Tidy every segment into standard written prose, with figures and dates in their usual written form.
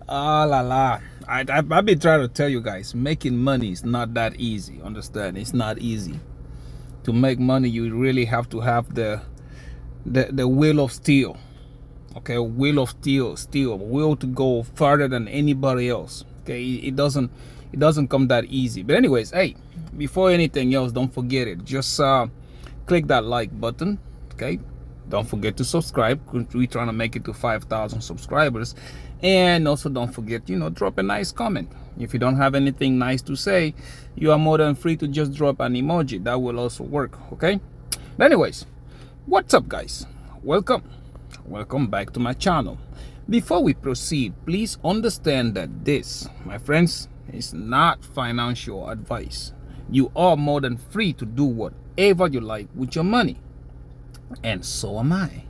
Ah la la. I've been trying to tell you guys, making money is not that easy. Understand? It's not easy. To make money, you really have to have the will of steel. Okay, will of steel, will to go further than anybody else. Okay, it doesn't come that easy. But anyways, hey, before anything else, don't forget it. Just click that like button. Okay, don't forget to subscribe. We're trying to make it to 5,000 subscribers. And also don't forget, drop a nice comment. If you don't have anything nice to say, you are more than free to just drop an emoji. That will also work. Okay, but anyways, what's up guys? Welcome back to my channel. Before we proceed, please understand that this, my friends, is not financial advice. You are more than free to do whatever you like with your money, and so am I.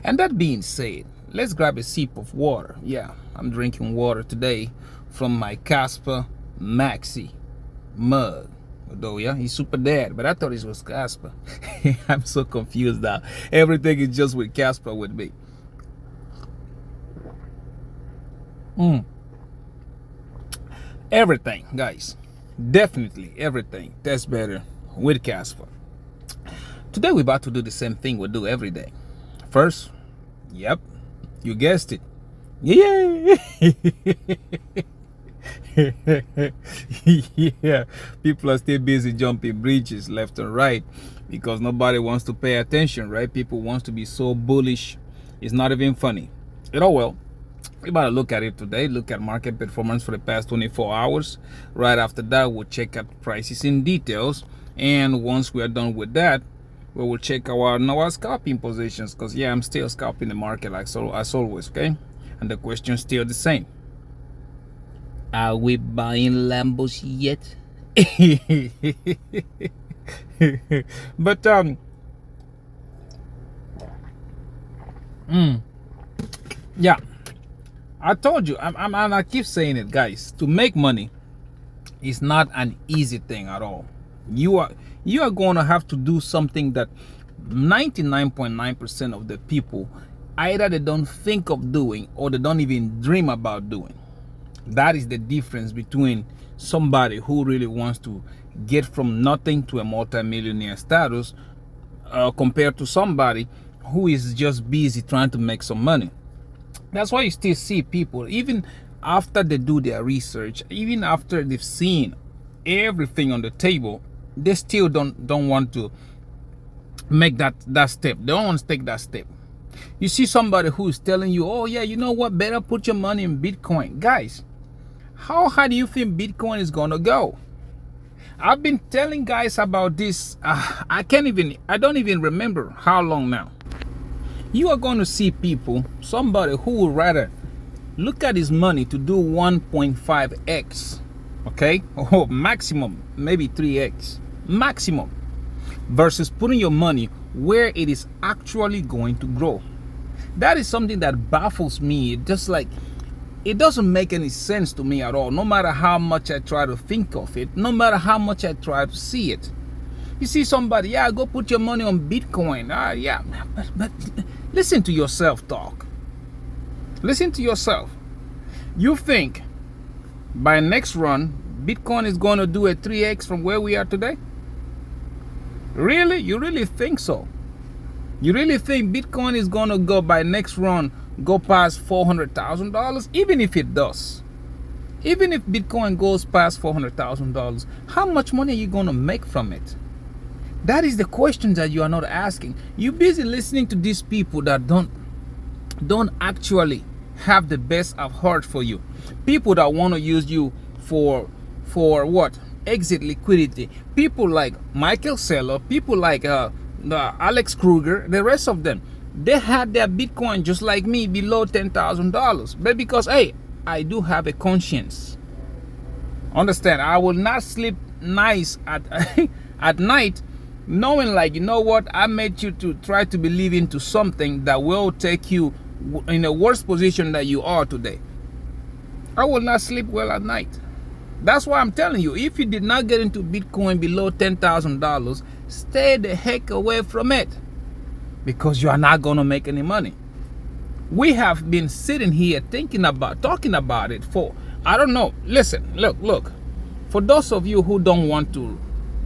And that being said, let's grab a sip of water. Yeah, I'm drinking water today from my Caspa Maxi mug. Although, yeah, he's super dead, but I thought it was Caspa. I'm so confused now. Everything is just with Caspa with me. Everything, guys. Definitely everything tastes better with Caspa. Today we're about to do the same thing we do every day. First, yep, you guessed it. Yeah. Yeah, people are still busy jumping bridges left and right because nobody wants to pay attention, right? People want to be so bullish, it's not even funny. Well, we're about to look at it today. Look at market performance for the past 24 hours. Right after that, we'll check out prices in details, and once we are done with that, we will check our scalping positions, because yeah, I'm still scalping the market as always. Okay, and the question's still the same: are we buying Lambos yet? But yeah, I told you, I keep saying it, guys. To make money is not an easy thing at all. You are going to have to do something that 99.9% of the people either they don't think of doing or they don't even dream about doing. That is the difference between somebody who really wants to get from nothing to a multi-millionaire status compared to somebody who is just busy trying to make some money. That's why you still see people, even after they do their research, even after they've seen everything on the table, they still don't want to make that step. They don't want to take that step. You see somebody who is telling you, oh yeah, you know what, better put your money in Bitcoin. Guys, how high do you think Bitcoin is gonna go? I've been telling guys about this, I don't even remember how long now. You are going to see people, somebody who would rather look at his money to do 1.5x, okay, or maximum maybe 3x maximum, versus putting your money where it is actually going to grow. That is something that baffles me. Just like, it doesn't make any sense to me at all, no matter how much I try to think of it, no matter how much I try to see it. You see somebody, yeah, go put your money on Bitcoin. Yeah, but listen to yourself talk. Listen to yourself. You think by next run, Bitcoin is going to do a 3x from where we are today? Really? You really think so? You really think Bitcoin is going to go by next run, go past $400,000? Even if it does, even if Bitcoin goes past $400,000, how much money are you going to make from it? That is the question that you are not asking. You're busy listening to these people that don't actually have the best of heart for you. People that want to use you for what? Exit liquidity. People like Michael Saylor, people like Alex Kruger, the rest of them, they had their Bitcoin just like me below $10,000. But because, hey, I do have a conscience. Understand? I will not sleep nice at night knowing, like, you know what, I made you to try to believe into something that will take you in a worse position that you are today. I will not sleep well at night. That's why I'm telling you, if you did not get into Bitcoin below $10,000, stay the heck away from it, because you are not going to make any money. We have been sitting here talking about it for, I don't know. Listen, look. For those of you who don't want to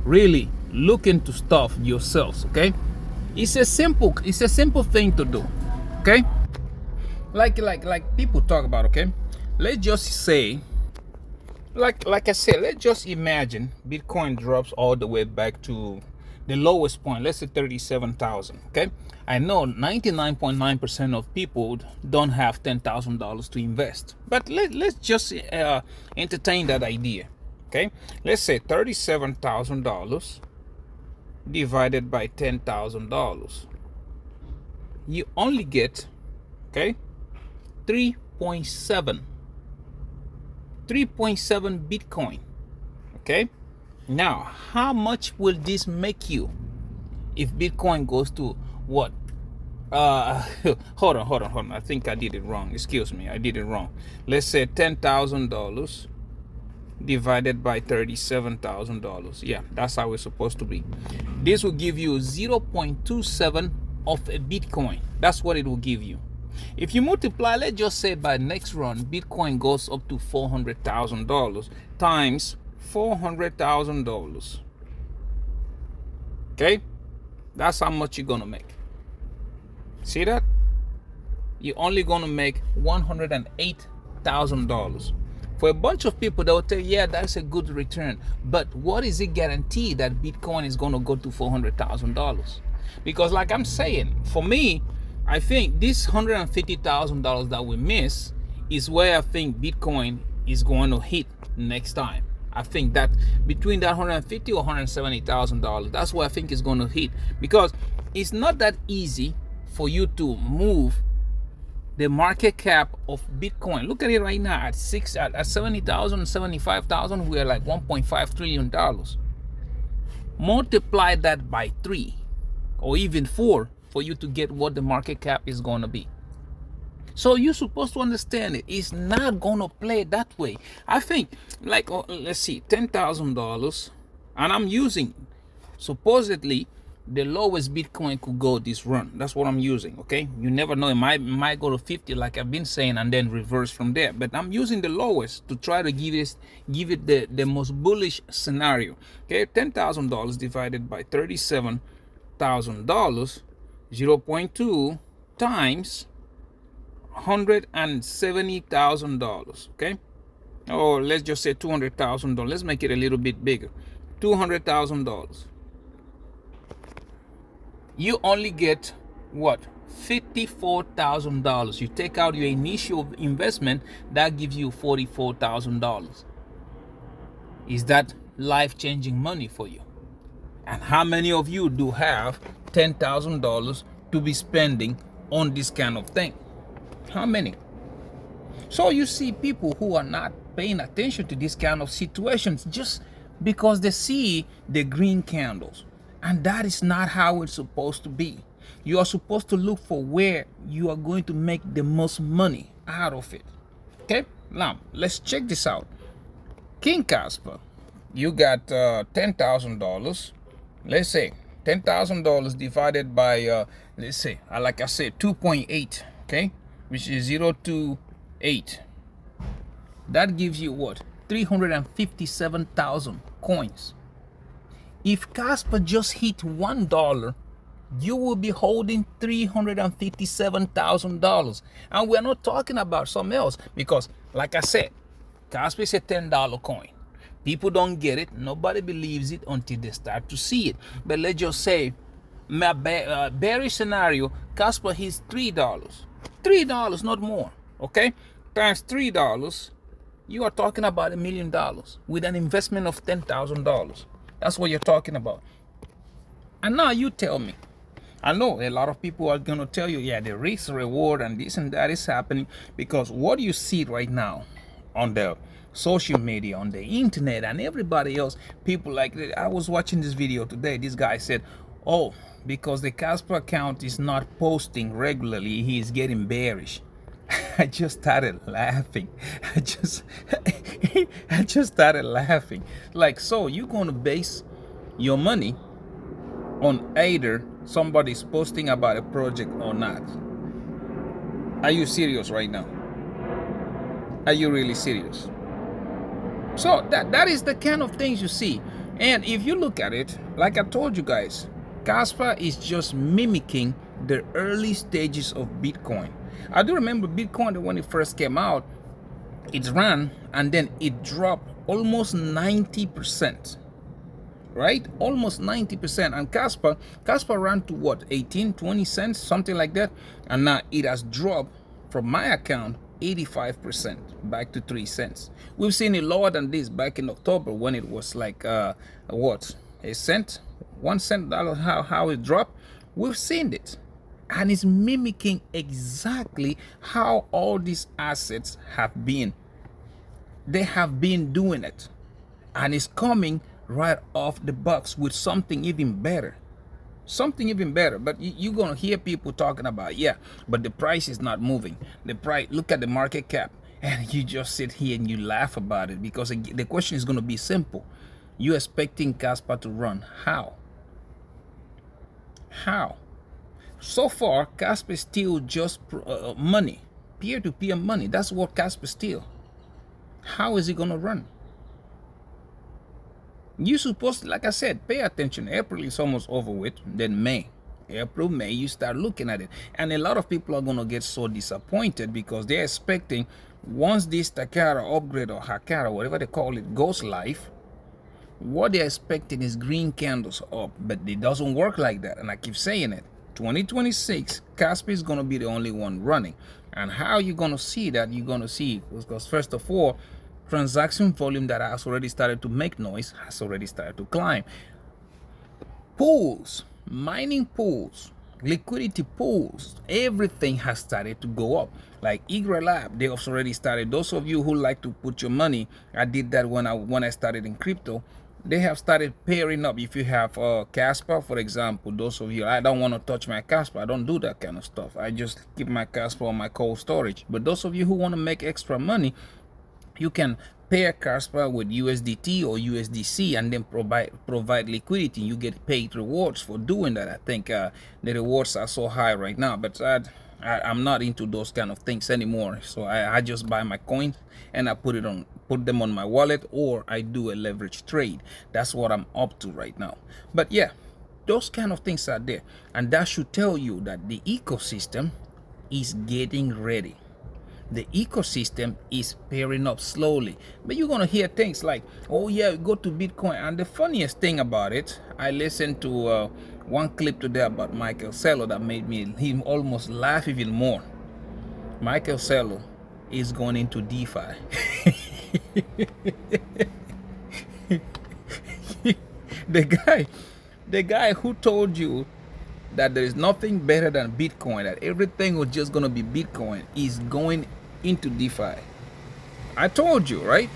really look into stuff yourselves, okay? It's a simple thing to do, okay? Like people talk about, okay? Let's just say, like I said, let's just imagine Bitcoin drops all the way back to the lowest point, let's say 37,000, okay? I know 99.9% of people don't have $10,000 to invest, but let's just entertain that idea, okay? Let's say $37,000 divided by $10,000. You only get, okay, 3.7 Bitcoin, okay? Now, how much will this make you if Bitcoin goes to what? Hold on. I think I did it wrong. Excuse me, I did it wrong. Let's say $10,000 divided by $37,000. Yeah, that's how it's supposed to be. This will give you 0.27 of a Bitcoin. That's what it will give you. If you multiply, let's just say by next run, Bitcoin goes up to $400,000 times $400,000. Okay, that's how much you're gonna make. See that? You're only gonna make $108,000. For a bunch of people, they'll tell you, yeah, that's a good return. But what is it guaranteed that Bitcoin is gonna go to $400,000? Because, like I'm saying, for me, I think this $150,000 that we miss is where I think Bitcoin is going to hit next time. I think that between that $150,000 or $170,000, that's where I think it's going to hit, because it's not that easy for you to move the market cap of Bitcoin. Look at it right now at 70,000, 75,000. We're like $1.5 trillion. Multiply that by 3 or even 4 for you to get what the market cap is going to be. So you're supposed to understand it. It's not going to play that way. I think, like, let's see, $10,000, and I'm using supposedly the lowest Bitcoin could go this run. That's what I'm using, okay? You never know. It might go to 50, like I've been saying, and then reverse from there. But I'm using the lowest to try to give it the most bullish scenario. Okay, $10,000 divided by $37,000, 0.2 times $170,000. Okay, or let's just say $200,000. Let's make it a little bit bigger. $200,000. You only get what? $54,000. You take out your initial investment, that gives you $44,000. Is that life-changing money for you? And how many of you do have $10,000 to be spending on this kind of thing? How many? So you see people who are not paying attention to this kind of situations just because they see the green candles. And that is not how it's supposed to be. You are supposed to look for where you are going to make the most money out of it. Okay, now let's check this out. King Caspa, you got $10,000. Let's say $10,000 divided by let's say, like I said, 2.8, okay, which is 0.28. That gives you what? 357,000 coins. If Caspa just hit $1, you will be holding $357,000. And we're not talking about something else, because like I said, Caspa is a $10 coin. People don't get it. Nobody believes it until they start to see it. But let's just say, my bearish scenario, Caspa hits $3. $3, not more. Okay? Times $3, you are talking about $1 million with an investment of $10,000. That's what you're talking about. And now you tell me. I know a lot of people are going to tell you, yeah, the risk reward and this and that is happening, because what you see right now on the social media, on the internet, and everybody else, people like, I was watching this video today. This guy said, oh, because the Caspa account is not posting regularly, he is getting bearish. I just started laughing. I just started laughing. Like, so you're going to base your money on either somebody's posting about a project or not. Are you serious right now? Are you really serious? So that is the kind of things you see. And if you look at it, like I told you guys, Caspa is just mimicking the early stages of Bitcoin. I do remember Bitcoin when it first came out, it ran and then it dropped almost 90%. Right? Almost 90%. And Caspa ran to what, 18, 20 cents, something like that. And now it has dropped from my account 85% back to 3 cents. We've seen it lower than this back in October when it was like what, a cent, 1 cent, how it dropped. We've seen it, and it's mimicking exactly how all these assets have been. They have been doing it, and it's coming right off the box with something even better. Something even better. But you're gonna hear people talking about, yeah, but the price is not moving. The price, look at the market cap, and you just sit here and you laugh about it, because the question is gonna be simple. You expecting Caspa to run? How? So far, Caspa is still just money, peer-to-peer money. That's what Caspa is still. How is it gonna run? You supposed, like I said, pay attention. April is almost over with. Then May, April, May, you start looking at it. And a lot of people are going to get so disappointed because they're expecting once this Takara upgrade or Hakara, whatever they call it, goes live, what they're expecting is green candles up. But it doesn't work like that. And I keep saying it. 2026, Caspa is going to be the only one running. And how you're going to see that? You're going to see, because first of all, transaction volume that has already started to make noise has already started to climb. Pools, mining pools, liquidity pools, everything has started to go up. Like Lab, they have already started. Those of you who like to put your money, I did that when I started in crypto. They have started pairing up. If you have Caspa, for example, those of you, I don't want to touch my Caspa. I don't do that kind of stuff. I just keep my Caspa on my cold storage. But those of you who want to make extra money, you can pair Kaspa with USDT or USDC and then provide liquidity. You get paid rewards for doing that. I think the rewards are so high right now, but I'm not into those kind of things anymore. So I just buy my coins and I put them on my wallet, or I do a leverage trade. That's what I'm up to right now. But yeah, those kind of things are there, and that should tell you that the ecosystem is getting ready. The ecosystem is pairing up slowly. But you're gonna hear things like, oh yeah, go to Bitcoin. And the funniest thing about it, I listened to one clip today about Michael Saylor that made him almost laugh even more. Michael Saylor is going into DeFi. the guy who told you that there is nothing better than Bitcoin, that everything was just going to be Bitcoin, is going into DeFi. I told you, right?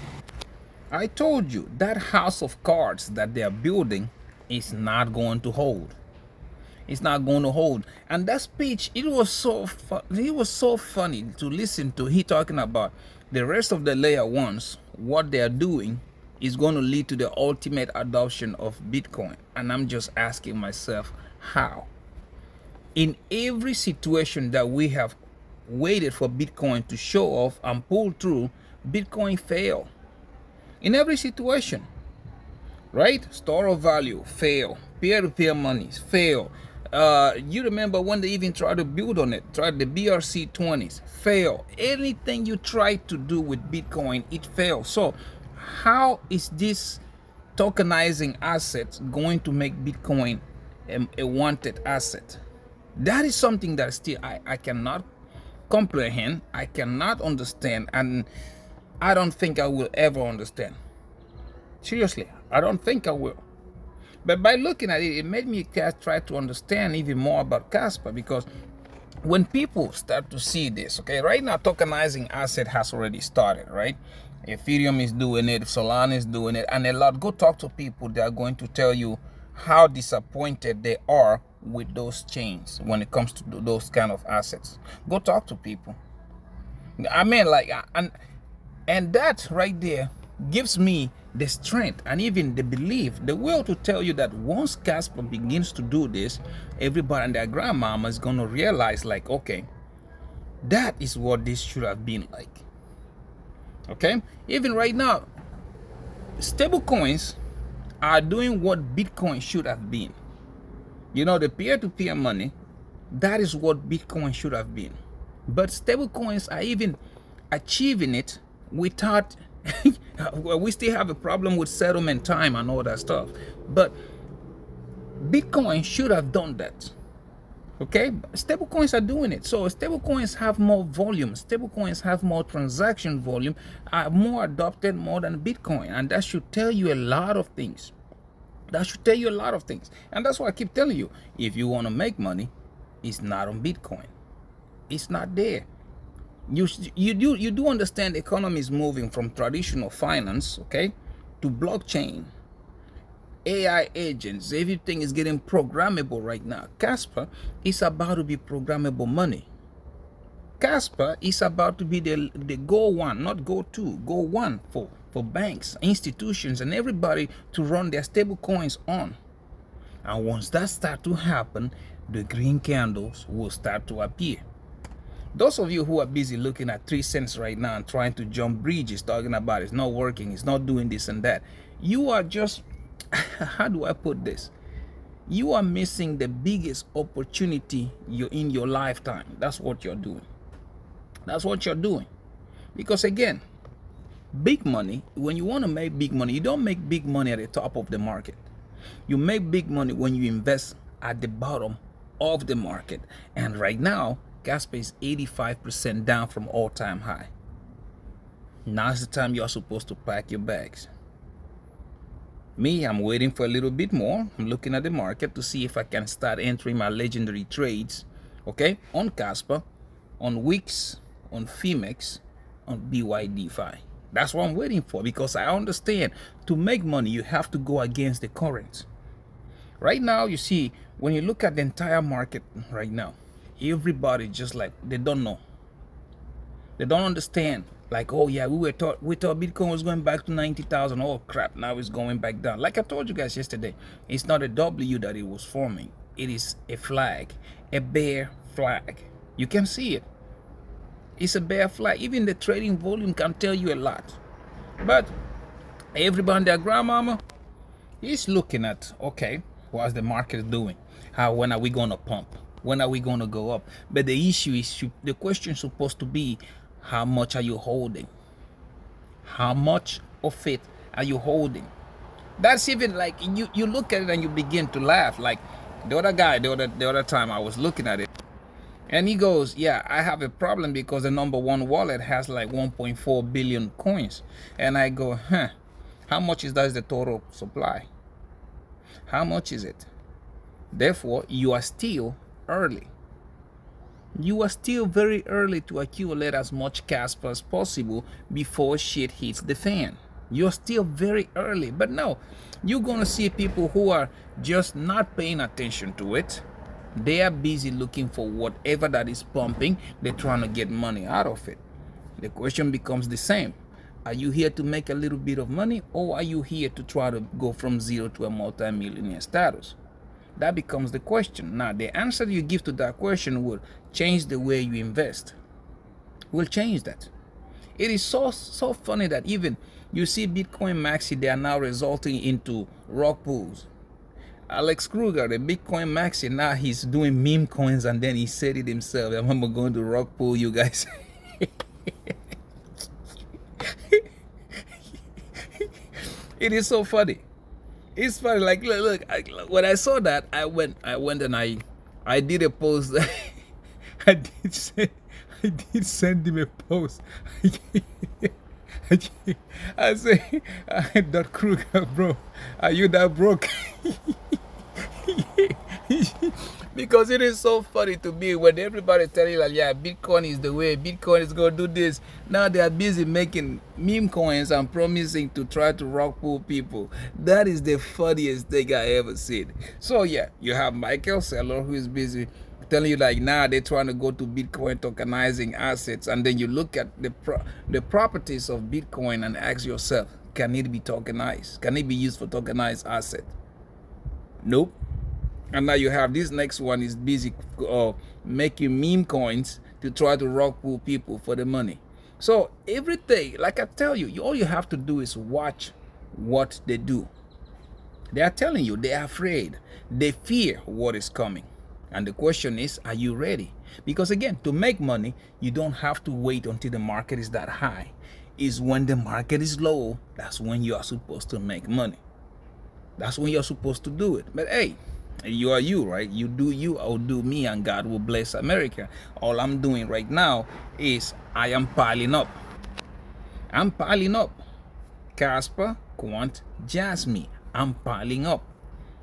I told you that house of cards that they are building is not going to hold. It's not going to hold. And that speech, it was so funny to listen to. He talking about the rest of the layer ones, what they are doing is going to lead to the ultimate adoption of Bitcoin. And I'm just asking myself, how? In every situation that we have waited for Bitcoin to show off and pull through, Bitcoin fail. In every situation, right? Store of value, fail. Peer-to-peer monies, fail. You remember when they even tried to build on it, tried the BRC20s, fail. Anything you try to do with Bitcoin, it fails. So how is this tokenizing asset going to make Bitcoin a wanted asset? That is something that still I cannot comprehend, I cannot understand, and I don't think I will ever understand. Seriously, I don't think I will. But by looking at it, it made me try to understand even more about Caspa, because when people start to see this, okay, right now tokenizing asset has already started, right? Ethereum is doing it, Solana is doing it, and a lot. Go talk to people, they are going to tell you how disappointed they are with those chains when it comes to those kind of assets. Go talk to people. I mean, like, and that right there gives me the strength and even the belief, the will to tell you that once Caspa begins to do this, everybody and their grandmama is going to realize, like, okay, That is what this should have been like. Okay? Even right now, stable coins are doing what Bitcoin should have been. You know, the peer-to-peer money, that is what Bitcoin should have been. But stable coins are even achieving it without well, we still have a problem with settlement time and all that stuff. But Bitcoin should have done that. Okay, stable coins are doing it. So stable coins have more volume, stable coins have more transaction volume, are more adopted more than Bitcoin, and that should tell you a lot of things. That should tell you a lot of things. And that's why I keep telling you, if you want to make money, it's not on Bitcoin. It's not there. You do understand the economy is moving from traditional finance, okay, to blockchain, AI agents. Everything is getting programmable right now. Caspa is about to be programmable money. Caspa is about to be the go one, not go two, go one for banks, institutions, and everybody to run their stable coins on. And once that starts to happen, the green candles will start to appear. Those of you who are busy looking at 3 cents right now and trying to jump bridges, talking about it's not working, it's not doing this and that, you are just, how do I put this? You are missing the biggest opportunity in your lifetime. That's what you're doing. That's what you're doing. Because again, big money, when you want to make big money, you don't make big money at the top of the market. You make big money when you invest at the bottom of the market. And right now, Caspa is 85% down from all-time high. Now's the time you're supposed to pack your bags. Me, I'm waiting for a little bit more. I'm looking at the market to see if I can start entering my legendary trades, okay, on Caspa, on Wix, on Phemex, on Bydfi. That's what I'm waiting for, because I understand to make money, you have to go against the current. Right now, you see, when you look at the entire market right now, everybody just like, they don't know. They don't understand. Like, oh yeah, we thought Bitcoin was going back to 90,000. Oh crap, now it's going back down. Like I told you guys yesterday, it's not a W that it was forming. It is a flag, a bear flag. You can see it. It's a bear flag. Even the trading volume can tell you a lot. But everybody, their grandmama, is looking at, okay, what's the market doing? When are we going to pump? When are we going to go up? But the issue is, the question is supposed to be, how much are you holding? How much of it are you holding? That's even like, you look at it and you begin to laugh. Like the other guy, the other time I was looking at it, and he goes, yeah, I have a problem because the number one wallet has like 1.4 billion coins. And I go, how much is the total supply? How much is it? Therefore, you are still early. You are still very early to accumulate as much Caspa as possible before shit hits the fan. You're still very early. But no, you're going to see people who are just not paying attention to it. They are busy looking for whatever that is pumping. They're trying to get money out of it. The question becomes the same. Are you here to make a little bit of money, or are you here to try to go from zero to a multi-millionaire status? That becomes the question. Now, the answer you give to that question will change the way you invest. Will change that. It is so funny that even you see Bitcoin Maxi, they are now resulting into rock pools. Alex Kruger, the Bitcoin Maxi, now he's doing meme coins, and then he said it himself. I remember going to rock pool, you guys. It is so funny. It's funny. Like, look, when I saw that, I went and I did a post. I did send him a post. I say, Dot Kruger, bro, are you that broke? Because it is so funny to me when everybody tell you like, yeah, Bitcoin is the way, Bitcoin is going to do this. Now they are busy making meme coins and promising to try to rock pool people. That is the funniest thing I ever seen. So yeah, you have Michael Saylor, who is busy telling you like, now they're trying to go to Bitcoin tokenizing assets, and then you look at the properties of Bitcoin and ask yourself, can it be tokenized? Can it be used for tokenized asset? Nope. And now you have this next one is busy making meme coins to try to rock pull people for the money. So every day, like I tell you, all you have to do is watch what they do. They are telling you they are afraid. They fear what is coming. And the question is, are you ready? Because again, to make money, you don't have to wait until the market is that high. It's when the market is low, that's when you are supposed to make money. That's when you're supposed to do it. But hey, you are you, right? You do you, I'll do me, and God will bless America. All I'm doing right now is I am piling up. I'm piling up. Caspa, Quant, Jasmine. I'm piling up.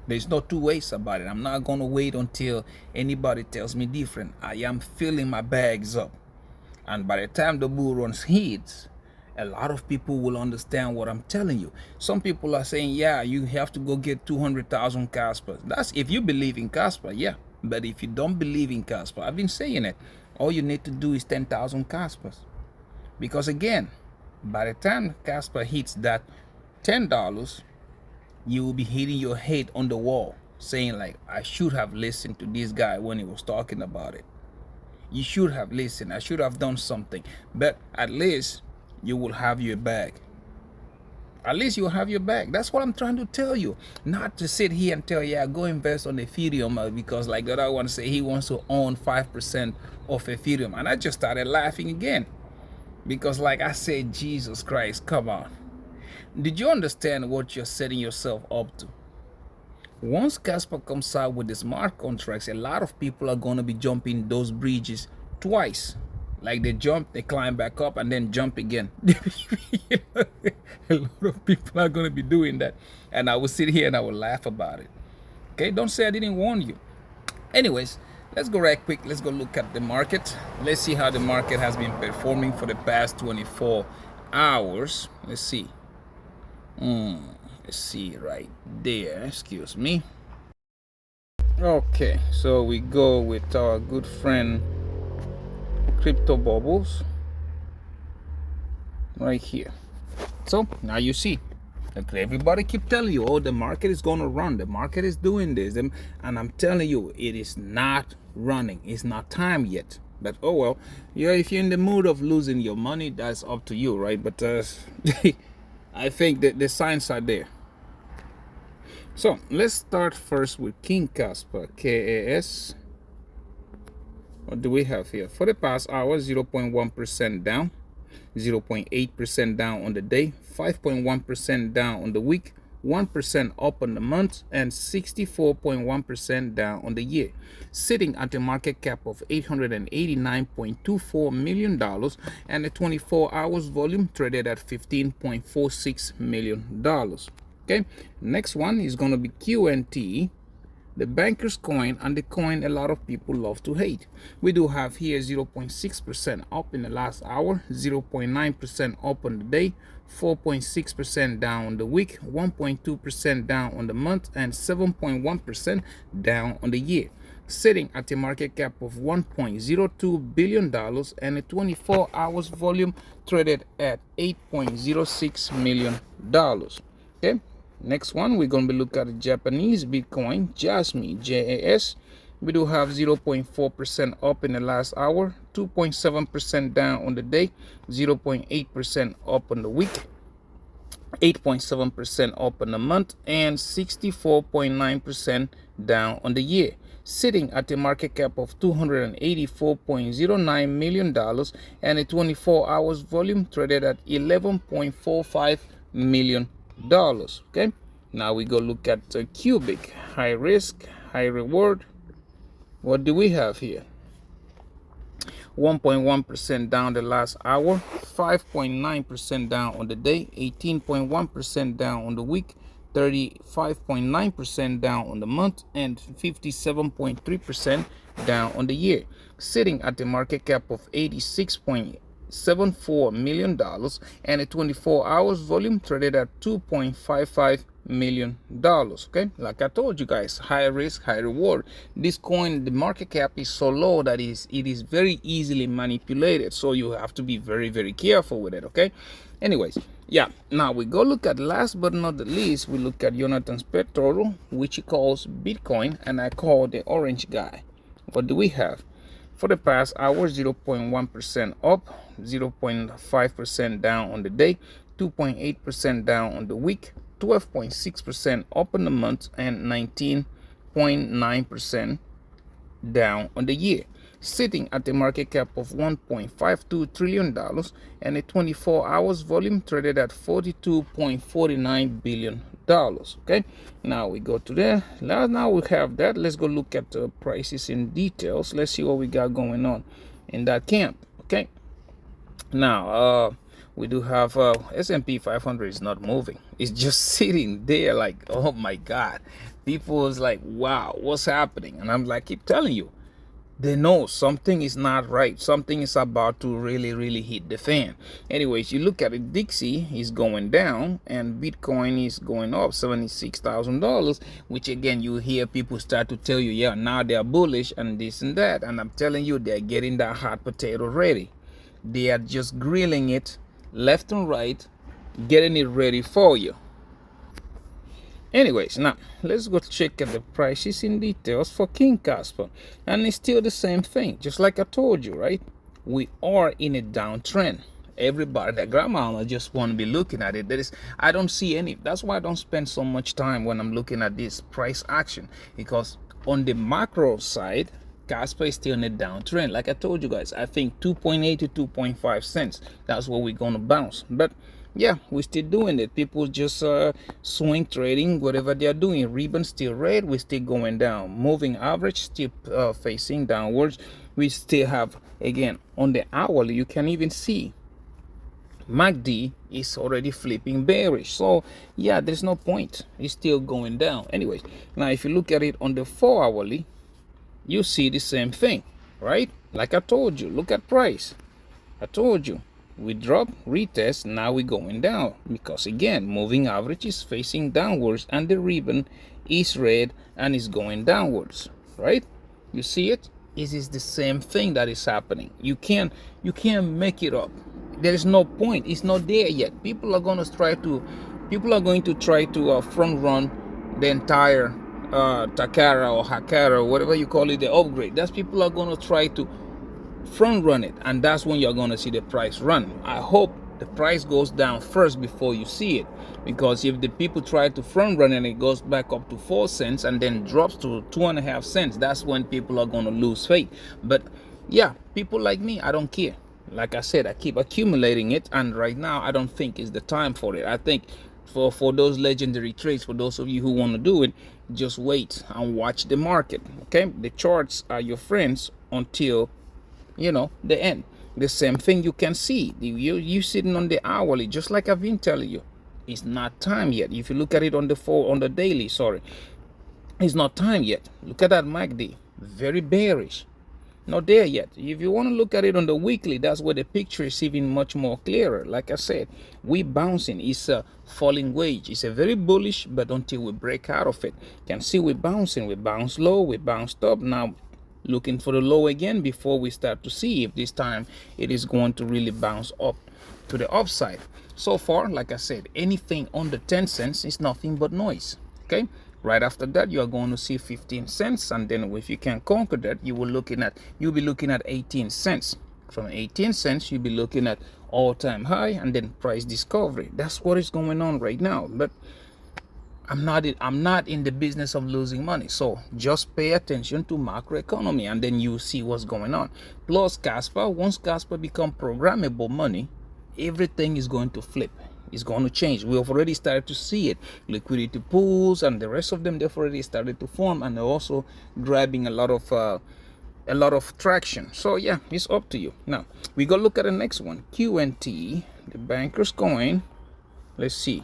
There's no two ways about it. I'm not going to wait until anybody tells me different. I am filling my bags up. And by the time the bull runs hits, a lot of people will understand what I'm telling you. Some people are saying, yeah, you have to go get 200,000 Caspas. That's if you believe in Caspa, yeah. But if you don't believe in Caspa, I've been saying it, all you need to do is 10,000 Caspas. Because again, by the time Caspa hits that $10, you will be hitting your head on the wall saying like, I should have listened to this guy when he was talking about it. You should have listened. I should have done something. But at least you will have your bag. At least you'll have your bag. That's what I'm trying to tell you. Not to sit here and tell you, yeah, go invest on Ethereum because like the other one say he wants to own 5% of Ethereum. And I just started laughing again. Because like I said, Jesus Christ, come on. Did you understand what you're setting yourself up to? Once Caspa comes out with the smart contracts, a lot of people are going to be jumping those bridges twice. Like they jump, they climb back up, and then jump again. A lot of people are going to be doing that. And I will sit here and I will laugh about it. Okay, don't say I didn't warn you. Anyways, let's go right quick. Let's go look at the market. Let's see how the market has been performing for the past 24 hours. Let's see. Let's see right there. Excuse me. Okay, so we go with our good friend Crypto Bubbles right here. So now you see, like everybody keep telling you, oh, the market is going to run, the market is doing this, and I'm telling you, it is not running. It's not time yet. But oh well, yeah, if you're in the mood of losing your money, that's up to you, right? But I think that the signs are there. So let's start first with King Kaspa, KAS. What do we have here? For the past hour, 0.1% down, 0.8% down on the day, 5.1% down on the week, 1% up on the month, and 64.1% down on the year, sitting at a market cap of $889.24 million and a 24 hours volume traded at $15.46 million. Okay, next one is going to be QNT, the banker's coin, and the coin a lot of people love to hate. We do have here 0.6% up in the last hour, 0.9% up on the day, 4.6% down on the week, 1.2% down on the month, and 7.1% down on the year, sitting at a market cap of $1.02 billion and a 24 hours volume traded at $8.06 million. Okay. Next one, we're going to be looking at the Japanese Bitcoin, Jasmine, JAS. We do have 0.4% up in the last hour, 2.7% down on the day, 0.8% up on the week, 8.7% up on the month, and 64.9% down on the year, sitting at a market cap of $284.09 million and a 24 hours volume traded at $11.45 million. Okay, now we go look at Cubic, high risk, high reward. What do we have here? 1.1% down the last hour, 5.9% down on the day, 18.1% down on the week, 35.9% down on the month, and 57.3% down on the year, sitting at a market cap of $86.74 million and a 24 hours volume traded at $2.55 million. Okay, like I told you guys, high risk, high reward. This coin, the market cap is so low that it is very easily manipulated, so you have to be very, very careful with it. Okay, anyways, yeah, now we go look at, last but not the least, we look at Jonathan's Petrol, which he calls Bitcoin, and I call the orange guy. What do we have? For the past hour, 0.1% up, 0.5% down on the day, 2.8% down on the week, 12.6% up on the month, and 19.9% down on the year, sitting at a market cap of $1.52 trillion and a 24 hours volume traded at $42.49 billion. Okay, now we go to there. Now we have that. Let's go look at the prices in details. Let's see what we got going on in that camp. Okay, now we do have S&P 500 is not moving. It's just sitting there like, oh my god. People is like, wow, what's happening? And I'm like, keep telling you, they know something is not right. Something is about to really hit the fan. Anyways, you look at it, Dixie is going down and Bitcoin is going up $76,000, which again, you hear people start to tell you, yeah, now they're bullish and this and that. And I'm telling you, they're getting that hot potato ready. They are just grilling it left and right, getting it ready for you. Anyways, now let's go check at the prices in details for King Caspa, and it's still the same thing. Just like I told you, right? We are in a downtrend. Everybody, that grandma just want to be looking at it. I don't see any. That's why I don't spend so much time when I'm looking at this price action, because on the macro side, Caspa is still in a downtrend. Like I told you guys, I think 2.8 to 2.5 cents. That's where we're gonna bounce. But yeah, we're still doing it. People just swing trading, whatever they're doing. Ribbon still red, we're still going down. Moving average still facing downwards. We still have, again, on the hourly, you can even see MACD is already flipping bearish. So yeah, there's no point. It's still going down. Anyways, now if you look at it on the 4 hourly, you see the same thing, right? Like I told you, look at price. I told you, we drop, retest, now we're going down, because again, moving average is facing downwards and the ribbon is red and is going downwards, right? You see it? It is the same thing that is happening. You can't make it up. There is no point. It's not there yet. People are going to try to front run the entire Takara or Hakara or whatever you call it, the upgrade. That's people are going to try to front run it, and that's when you're going to see the price run. I hope the price goes down first before you see it, because if the people try to front run and it goes back up to 4 cents and then drops to 2.5 cents, that's when people are going to lose faith. But yeah, people like me, I don't care. Like I said, I keep accumulating it, and right now I don't think it's the time for it. I think for those legendary trades, for those of you who want to do it, just wait and watch the market. Okay, the charts are your friends until the end. The same thing you can see. You sitting on the hourly, just like I've been telling you. It's not time yet. If you look at it on the daily, sorry, it's not time yet. Look at that MACD, very bearish. Not there yet. If you want to look at it on the weekly, that's where the picture is even much more clearer. Like I said, we bouncing. It's a falling wedge. It's a very bullish, but until we break out of it, you can see we're bouncing. We bounce low, we bounced up. Now looking for the low again before we start to see if this time it is going to really bounce up to the upside. So far, like I said, anything under 10 cents is nothing but noise. Okay, right after that you are going to see 15 cents, and then if you can conquer that, you'll be looking at 18 cents. From 18 cents you'll be looking at all-time high, and then price discovery. That's what is going on right now. But I'm not in the business of losing money. So just pay attention to macroeconomy, and then you see what's going on. Plus Caspa, once Caspa become programmable money, everything is going to flip. It's going to change. We have already started to see it. Liquidity pools and the rest of them, they've already started to form, and they're also grabbing a lot of traction. So yeah, it's up to you. Now we go look at the next one, QNT, the banker's coin. Let's see.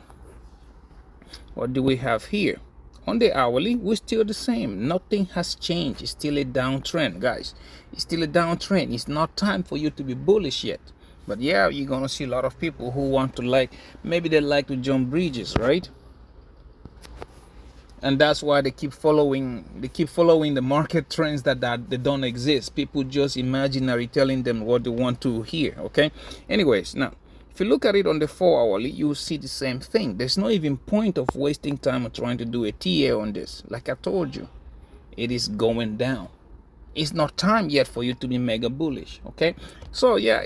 What do we have here? On the hourly, we're still the same. Nothing has changed. It's still a downtrend, guys. It's still a downtrend. It's not time for you to be bullish yet. But yeah, you're gonna see a lot of people who want to maybe they like to jump bridges, right? And that's why they keep following the market trends that they don't exist. People just imaginary telling them what they want to hear. Okay, anyways, now if you look at it on the 4 hourly, you see the same thing. There's no even point of wasting time or trying to do a TA on this. Like I told you, it is going down. It's not time yet for you to be mega bullish. Okay, so yeah,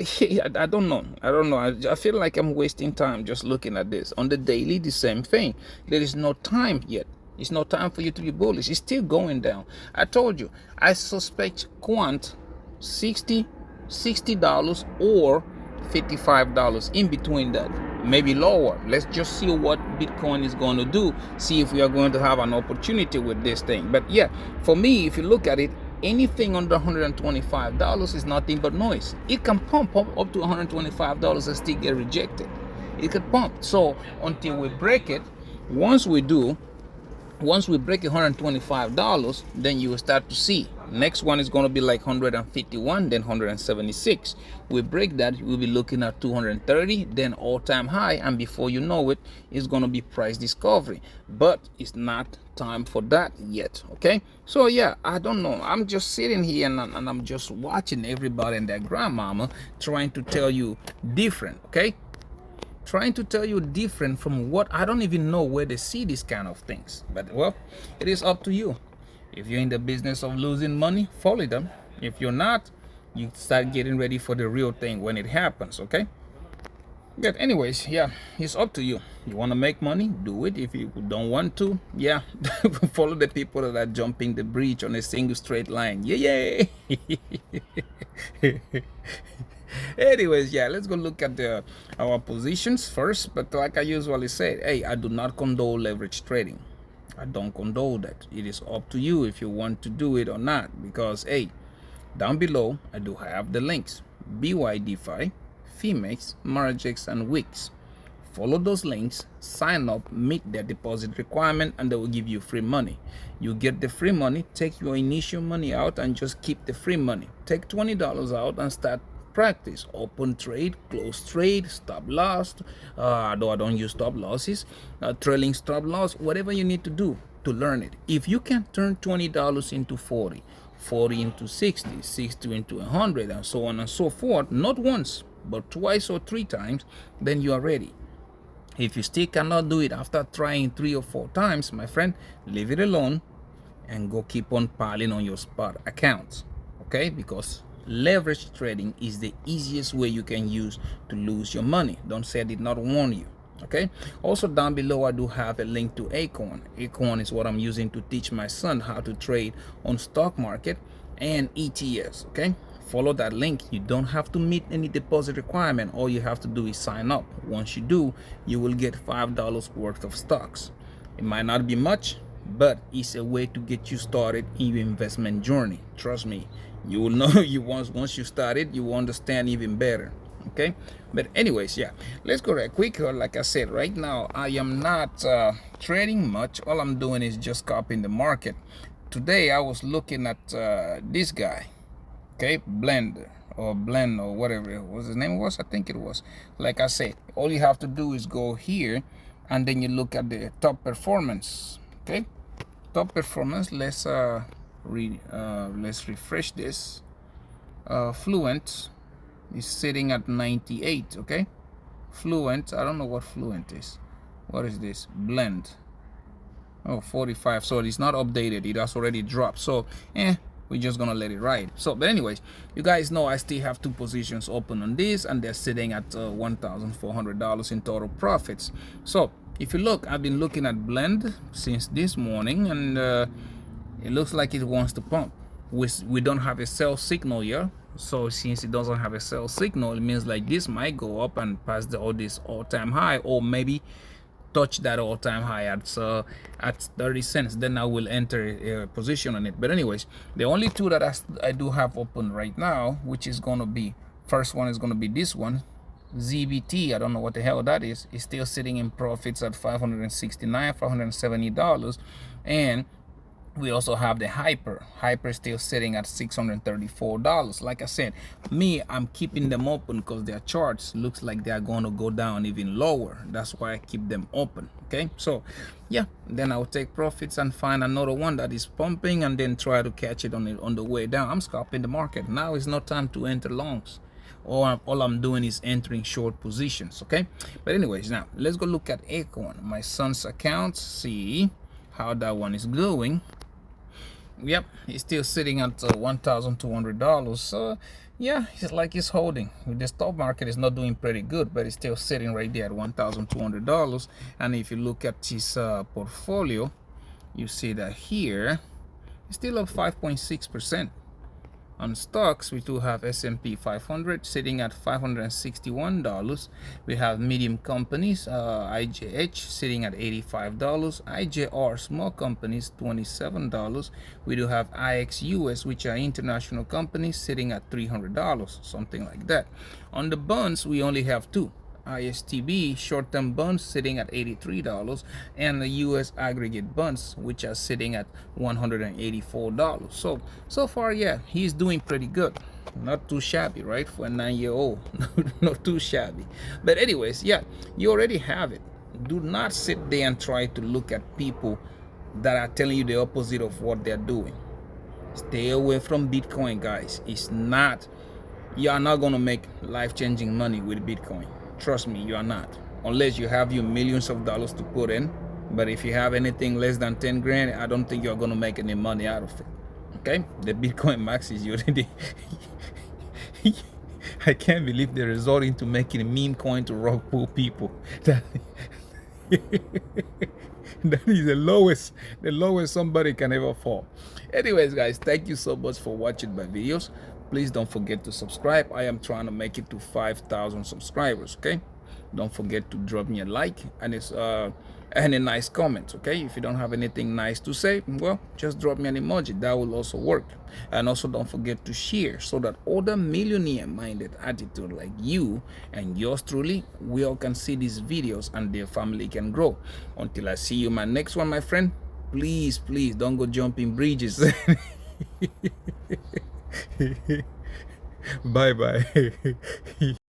I don't know. I feel like I'm wasting time just looking at this. On the daily, the same thing. There is no time yet. It's no time for you to be bullish. It's still going down. I told you, I suspect quant 60 $60 or $55, in between that, maybe lower. Let's just see what Bitcoin is going to do, see if we are going to have an opportunity with this thing. But yeah, for me, if you look at it, anything under $125 is nothing but noise. It can pump up to $125 and still get rejected. It could pump. So until we break it, once we break $125, then you will start to see next one is going to be like 151, then 176. We break that, we'll be looking at 230, then all-time high, and before you know it, it's going to be price discovery. But it's not time for that yet. Okay, so yeah, I don't know, I'm just sitting here and I'm just watching everybody and their grandmama trying to tell you different. Okay, trying to tell you different from what I don't even know where they see these kind of things. But well, it is up to you. If you're in the business of losing money, follow them. If you're not, you start getting ready for the real thing when it happens. Okay, but anyways, yeah, it's up to you. You want to make money, do it. If you don't want to, yeah, follow the people that are jumping the bridge on a single straight line. Yeah. Anyways, yeah, let's go look at our positions first. But like I usually say, hey, I do not condone leverage trading. I don't condone that. It is up to you if you want to do it or not. Because hey, down below I do have the links: Bydfi, Phemex, Margex, and Wix. Follow those links, sign up, meet their deposit requirement, and they will give you free money. You get the free money, take your initial money out and just keep the free money. Take $20 out and start practice. Open trade, close trade, stop loss, though I don't use stop losses, trailing stop loss, whatever you need to do to learn it. If you can turn $20 into 40, 40 into 60, 60 into 100, and so on and so forth, not once, but twice or 3 times, then you are ready. If you still cannot do it after trying 3 or 4 times, my friend, leave it alone and go keep on piling on your spot accounts. Okay, because leverage trading is the easiest way you can use to lose your money. Don't say I did not warn you. Okay, also down below I do have a link to Acorn. Acorn is what I'm using to teach my son how to trade on stock market and ETFs. Okay, follow that link. You don't have to meet any deposit requirement. All you have to do is sign up. Once you do, you will get $5 worth of stocks. It might not be much, but it's a way to get you started in your investment journey. Trust me, you will know you once you started, you will understand even better. Okay, but anyways, yeah, let's go right quick. Like I said, right now I am not trading much. All I'm doing is just copying the market. Today I was looking at this guy, okay, blend or whatever was his name was. I think it was. Like I said, all you have to do is go here and then you look at the top performance. Okay, top performance. Let's refresh this. Fluent is sitting at 98. Okay, Fluent, I don't know what Fluent is. What is this? Blend, oh, 45. So it's not updated, it has already dropped. So we're just gonna let it ride. So but anyways, you guys know I still have 2 positions open on this, and they're sitting at $1,400 in total profits. So if you look, I've been looking at Blend since this morning, and it looks like it wants to pump. We don't have a sell signal here. So since it doesn't have a sell signal, it means like this might go up and pass this all-time high, or maybe touch that all-time high at 30 cents. Then I will enter a position on it. But anyways, the only 2 that I do have open right now, which is going to be, first one is going to be this one, ZBT. I don't know what the hell that is. It's still sitting in profits at $569, $570, and we also have the Hyper still sitting at $634. Like I said, I'm keeping them open because their charts looks like they are going to go down even lower. That's why I keep them open. Okay, so yeah, then I'll take profits and find another one that is pumping and then try to catch it on the way down. I'm scalping the market. Now is not time to enter longs. All I'm doing is entering short positions. Okay, but anyways, now let's go look at Acorn, my son's account, see how that one is going. Yep, it's still sitting at $1,200. So yeah, it's like it's holding. The stock market is not doing pretty good, but it's still sitting right there at $1,200. And if you look at his portfolio, you see that here it's still up 5.6%. On stocks, we do have S&P 500 sitting at $561. We have medium companies, IJH sitting at $85. IJR small companies, $27. We do have IXUS, which are international companies, sitting at $300, something like that. On the bonds, we only have two. ISTB short-term bonds sitting at $83, and the US aggregate bonds, which are sitting at $184. So far, yeah, he's doing pretty good. Not too shabby, right, for a 9-year-old. Not too shabby. But anyways, yeah, you already have it. Do not sit there and try to look at people that are telling you the opposite of what they're doing. Stay away from Bitcoin, guys. It's not, you are not gonna make life-changing money with Bitcoin. Trust me, you are not, unless you have your millions of dollars to put in. But if you have anything less than 10 grand, I don't think you're gonna make any money out of it. Okay, the Bitcoin max is already I can't believe they're resorting to making a meme coin to rob poor people. That is the lowest somebody can ever fall. Anyways, guys, thank you so much for watching my videos. Please don't forget to subscribe. I am trying to make it to 5,000 subscribers. Okay, don't forget to drop me a like and a nice comment. Okay, if you don't have anything nice to say, well, just drop me an emoji. That will also work. And also don't forget to share so that other millionaire minded attitude like you and yours truly, we all can see these videos and their family can grow. Until I see you in my next one, my friend, please don't go jumping bridges. Bye bye.